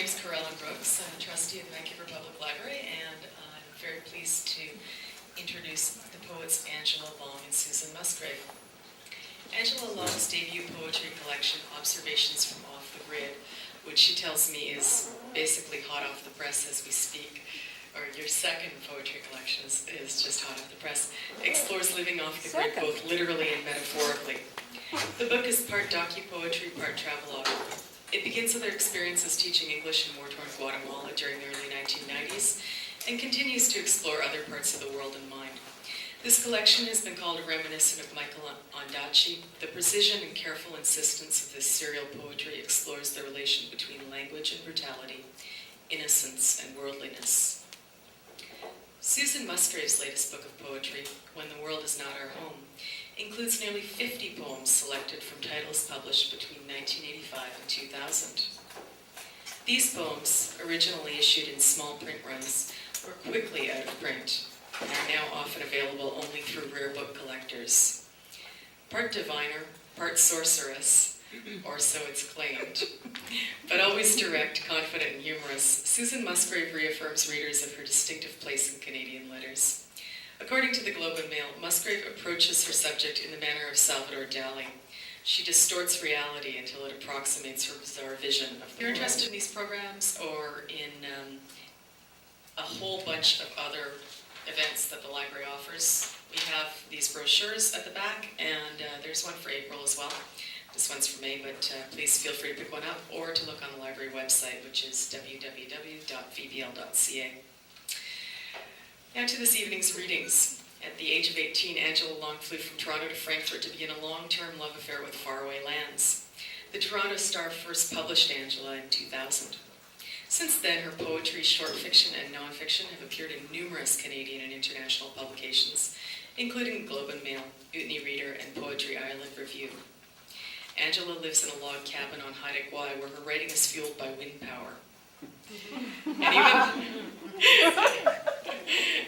is Corella Brooks. I'm a trustee of the Vancouver Public Library, and I'm very pleased to introduce the poets Angela Long and Susan Musgrave. Angela Long's debut poetry collection, Observations from Off the Grid, which she tells me is basically hot off the press as we speak, or your second poetry collection is just hot off the press, explores living off the grid both literally and metaphorically. The book is part docu-poetry, part travelogue. It begins with her experiences teaching English in war-torn Guatemala during the early 1990s and continues to explore other parts of the world in mind. This collection has been called reminiscent of Michael Ondaatje. The precision and careful insistence of this serial poetry explores the relation between language and brutality, innocence and worldliness. Susan Musgrave's latest book of poetry, When the World Is Not Our Home, includes nearly 50 poems selected from titles published between 1985 and 2000. These poems, originally issued in small print runs, were quickly out of print and are now often available only through rare book collectors. Part diviner, part sorceress, or so it's claimed, but always direct, confident, and humorous, Susan Musgrave reaffirms readers of her distinctive place in Canadian letters. According to the Globe and Mail, Musgrave approaches her subject in the manner of Salvador Dali. She distorts reality until it approximates her bizarre vision of the world. If you're interested in these programs or in a whole bunch of other events that the library offers, we have these brochures at the back, and there's one for April as well. This one's for May, but please feel free to pick one up or to look on the library website, which is www.vbl.ca. Now to this evening's readings. At the age of 18, Angela Long flew from Toronto to Frankfurt to begin a long-term love affair with faraway lands. The Toronto Star first published Angela in 2000. Since then, her poetry, short fiction, and nonfiction have appeared in numerous Canadian and international publications, including Globe and Mail, Utni Reader, and Poetry Ireland Review. Angela lives in a log cabin on Haida Gwaii, where her writing is fueled by wind power.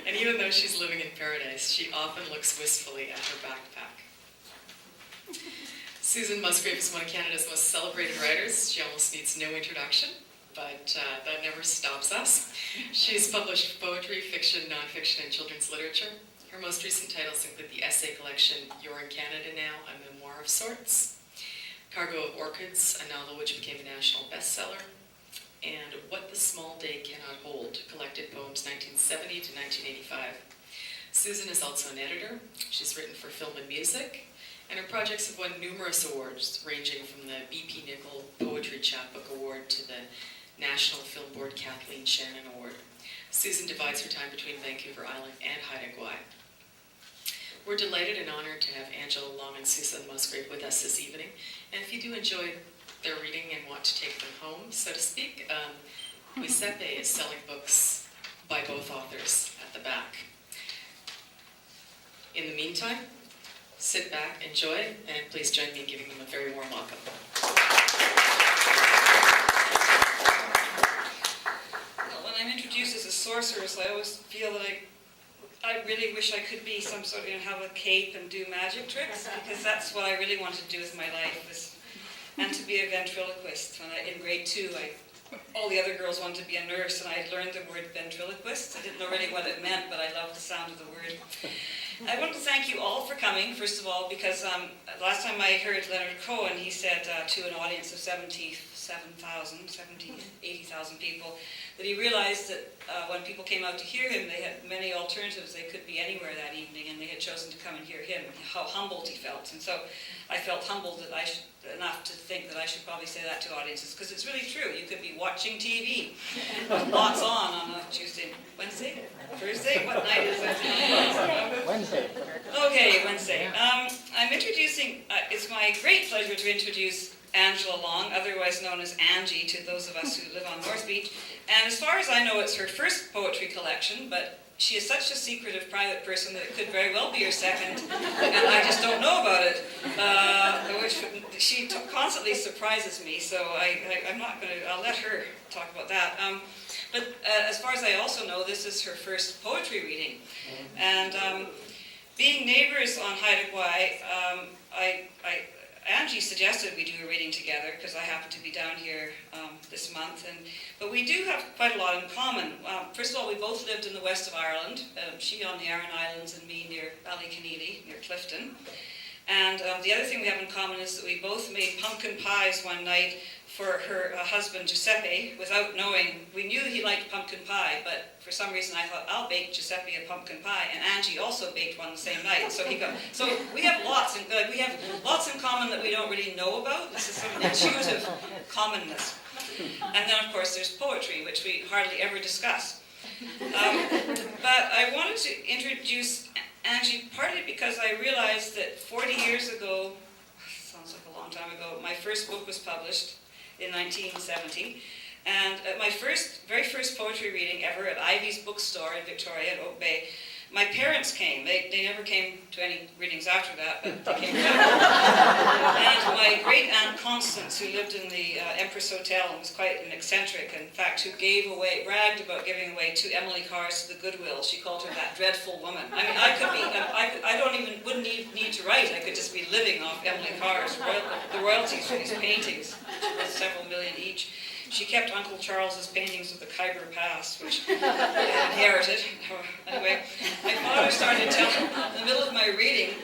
And even though she's living in paradise, she often looks wistfully at her backpack. Susan Musgrave is one of Canada's most celebrated writers. She almost needs no introduction, but that never stops us. She's published poetry, fiction, nonfiction, and children's literature. Her most recent titles include the essay collection You're in Canada Now, a memoir of sorts, Cargo of Orchids, a novel which became a national bestseller, and What the Small Day Cannot Hold, collected poems 1970 to 1985. Susan is also an editor. She's written for film and music, and her projects have won numerous awards, ranging from the B.P. Nicol Poetry Chapbook Award to the National Film Board Kathleen Shannon Award. Susan divides her time between Vancouver Island and Haida Gwaii. We're delighted and honored to have Angela Long and Susan Musgrave with us this evening, and if you do enjoy their reading and want to take them home, so to speak, Giuseppe is selling books by both authors at the back. In the meantime, sit back, enjoy, and please join me in giving them a very warm welcome. Well, when I'm introduced as a sorceress, I always feel that I really wish I could be some sort of, have a cape and do magic tricks, because that's what I really wanted to do with my life, and to be a ventriloquist. In grade 2, all the other girls wanted to be a nurse, and I learned the word ventriloquist. I didn't know really what it meant, but I loved the sound of the word. I want to thank you all for coming, first of all, because last time I heard Leonard Cohen, he said to an audience of 80,000 people, that he realized that when people came out to hear him, they had many alternatives. They could be anywhere that evening, and they had chosen to come and hear him, how humbled he felt. And so I felt humbled that enough to think that I should probably say that to audiences, because it's really true. You could be watching TV, lots on a Tuesday, Wednesday, Thursday, what night is it? Wednesday. Okay, Wednesday. I'm introducing, it's my great pleasure to introduce Angela Long, otherwise known as Angie to those of us who live on North Beach. And as far as I know, it's her first poetry collection, but she is such a secretive, private person that it could very well be her second, and I just don't know about it. She constantly surprises me, so I'm not going to, I'll let her talk about that. But as far as I also know, this is her first poetry reading. And being neighbors on Haida Gwaii, Angie suggested we do a reading together because I happen to be down here this month, but we do have quite a lot in common. First of all, we both lived in the west of Ireland, she on the Aran Islands and me near Ballyconneely, near Clifton. And the other thing we have in common is that we both made pumpkin pies one night for her husband Giuseppe without knowing. We knew he liked pumpkin pie, but for some reason I thought, I'll bake Giuseppe a pumpkin pie, and Angie also baked one the same night. So we have lots in common that we don't really know about. This is sort of intuitive commonness. And then of course there's poetry, which we hardly ever discuss. But I wanted to introduce Angie partly because I realized that 40 years ago, sounds like a long time ago, my first book was published in 1970, and at my very first poetry reading ever at Ivy's bookstore in Victoria at Oak Bay, my parents came. They never came to any readings after that, but they came back. And my great aunt Constance, who lived in the Empress Hotel and was quite an eccentric, in fact, who bragged about giving away 2 Emily cars to the Goodwill. She called her that dreadful woman. I mean, wouldn't need to write. I could just be living off Emily cars, the royalties for these paintings, worth several million each. She kept Uncle Charles's paintings of the Khyber Pass, which I had inherited. Anyway, my father started telling, in the middle of my reading,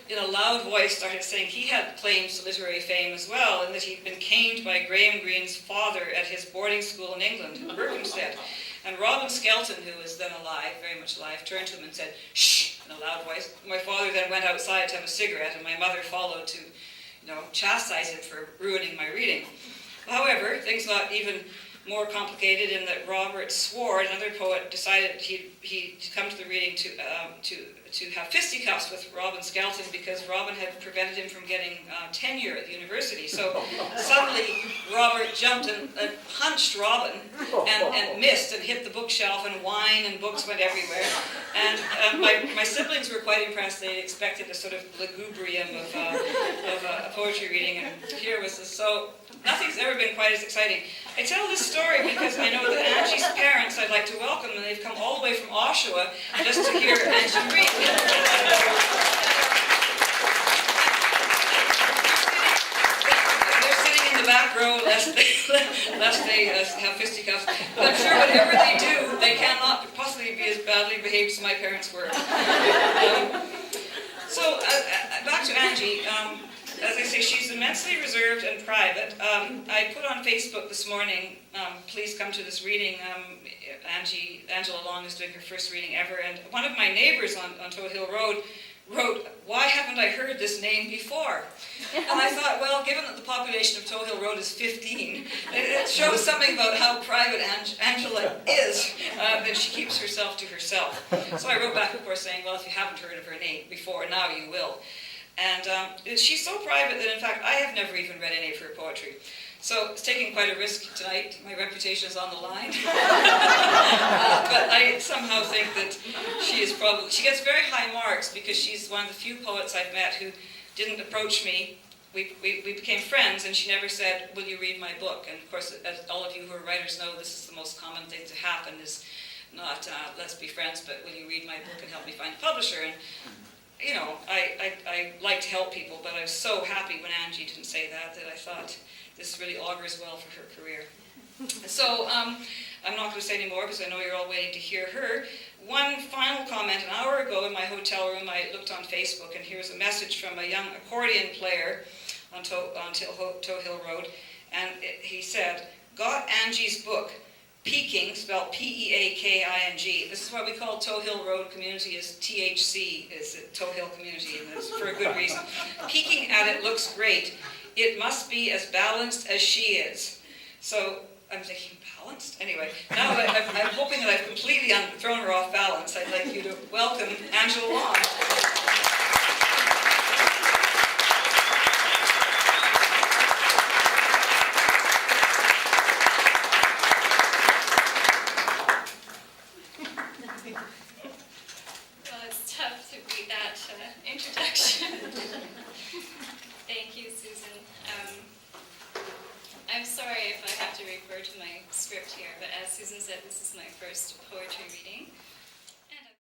in a loud voice, started saying he had claims to literary fame as well, and that he'd been caned by Graham Greene's father at his boarding school in England, in Berkhamsted. And Robin Skelton, who was then alive, very much alive, turned to him and said, "Shh," in a loud voice. My father then went outside to have a cigarette, and my mother followed to, chastise him for ruining my reading. However, things got even more complicated in that Robert Sward, another poet, decided he'd come to the reading to have fisticuffs with Robin Skelton because Robin had prevented him from getting tenure at the university. So suddenly Robert jumped and punched Robin and missed and hit the bookshelf, and wine and books went everywhere. And my siblings were quite impressed. They expected a sort of lugubrium of a poetry reading, and here was this. So nothing's ever been quite as exciting. I tell this story because I know that Angie's parents I'd like to welcome, and they've come all the way from Oshawa just to hear Angie read. They're sitting in the back row lest they have fisticuffs. But I'm sure whatever they do, they cannot possibly be as badly behaved as my parents were. So back to Angie. As I say, she's immensely reserved and private. I put on Facebook this morning, please come to this reading. Angela Long is doing her first reading ever, and one of my neighbors on Tow Hill Road wrote, "Why haven't I heard this name before?" And I thought, well, given that the population of Tow Hill Road is 15, it shows something about how private Angela is, that she keeps herself to herself. So I wrote back, of course, saying, well, if you haven't heard of her name before, now you will. And she's so private that, in fact, I have never even read any of her poetry. So it's taking quite a risk tonight. My reputation is on the line. But I somehow think that she gets very high marks because she's one of the few poets I've met who didn't approach me. We became friends, and she never said, will you read my book? And of course, as all of you who are writers know, this is the most common thing to happen, is not let's be friends, but will you read my book and help me find a publisher? And I like to help people, but I was so happy when Angie didn't say that I thought this really augurs well for her career. So I'm not going to say any more because I know you're all waiting to hear her. One final comment. An hour ago in my hotel room, I looked on Facebook, and here's a message from a young accordion player on Tow Hill Road, and he said, "Got Angie's book. Peaking, spelled P-E-A-K-I-N-G. This is why we call Tow Hill Road community as THC, is the Tow Hill community, and that's for a good reason. Peeking at it looks great. It must be as balanced as she is." So I'm thinking, balanced? Anyway, now that I'm hoping that I've completely thrown her off balance, I'd like you to welcome Angela Long. Thank you, Susan. I'm sorry if I have to refer to my script here, but as Susan said, this is my first poetry reading.